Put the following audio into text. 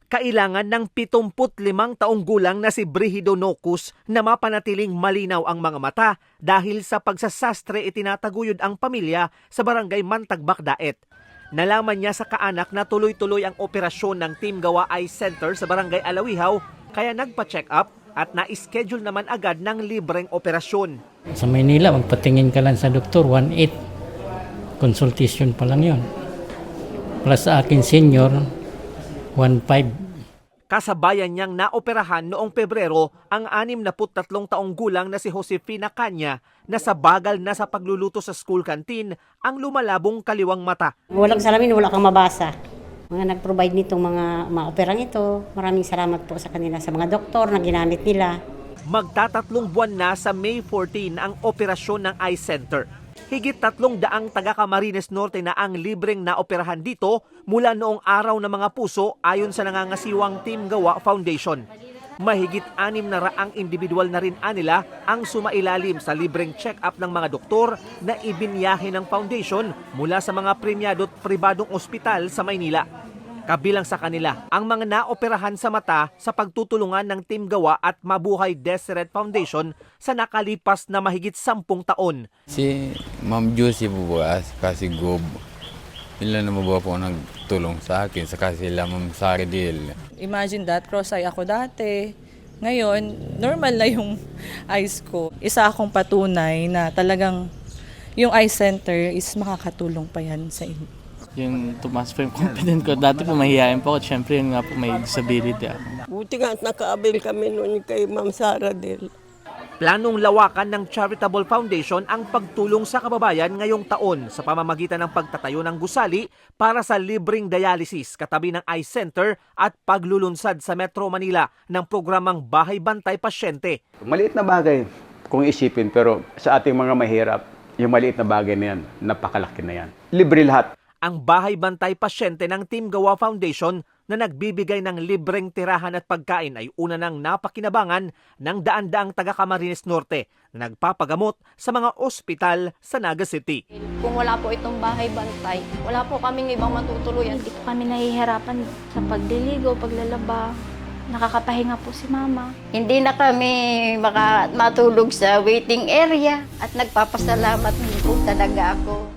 Kailangan ng 75 taong gulang na si Brigido Nocus na mapanatiling malinaw ang mga mata dahil sa pagsasastre itinataguyod ang pamilya sa barangay Mantagbak, Daet. Nalaman niya sa kaanak na tuloy-tuloy ang operasyon ng Team Gawa Eye Center sa barangay Alawihaw kaya nagpa-check up at na-schedule naman agad ng libreng operasyon. Sa Maynila, magpatingin ka lang sa doktor, 1.8. Consultation pa lang yun. Plus sa akin senior, 1.5. Kasabayan niyang naoperahan noong Pebrero ang 63 taong gulang na si Josefina Kanya na sa bagal na sa pagluluto sa school canteen ang lumalabong kaliwang mata. Walang salamin, wala kang mabasa. Mga nag-provide nitong mga operang ito. Maraming salamat po sa kanila, sa mga doktor na ginamit nila. Magtatatlong buwan na sa May 14 ang operasyon ng Eye Center. Higit 300 taga Camarines Norte na ang libreng naoperahan dito mula noong araw ng mga puso ayon sa nangangasiwang Team Gawa Foundation. Mahigit 600 individual na rin anila ang sumailalim sa libreng check-up ng mga doktor na ibinyahe ng foundation mula sa mga premyado at pribadong ospital sa Maynila. Kabilang sa kanila ang mga naoperahan sa mata sa pagtutulungan ng Team Gawa at Mabuhay Deseret Foundation sa nakalipas na mahigit 10 taon. Si Ma'am Josie po ba, kasi Gob, sila naman po nagtulong sa akin, saka sila Ma'am Saridil. Imagine that, cross-eye ako dati. Ngayon, normal na yung eyes ko. Isa akong patunay na talagang yung eye center is makakatulong pa yan sa inyo. Yung tumaas pa yung confidence ko. Dati po mahihayin po ako. Siyempre yun nga po may disability ako. Buti nga at nakaabil kami noon kay Ma'am Saradel. Planong lawakan ng Charitable Foundation ang pagtulong sa kababayan ngayong taon sa pamamagitan ng pagtatayo ng gusali para sa libreng dialysis katabi ng Eye Center at paglulunsad sa Metro Manila ng programang Bahay Bantay Pasyente. Maliit na bagay kung isipin, pero sa ating mga mahirap, yung maliit na bagay na yan, napakalaki na yan. Libre lahat. Ang Bahay Bantay Pasyente ng Team Gawa Foundation na nagbibigay ng libreng tirahan at pagkain ay una nang napakinabangan ng daan-daang taga Camarines Norte na nagpapagamot sa mga ospital sa Naga City. Kung wala po itong Bahay Bantay, wala po kaming ibang matutuluyan. Dito kami nahihirapan sa pagdiligo, paglalaba. Nakakapahinga po si Mama. Hindi na kami matulog sa waiting area at nagpapasalamat po talaga ako.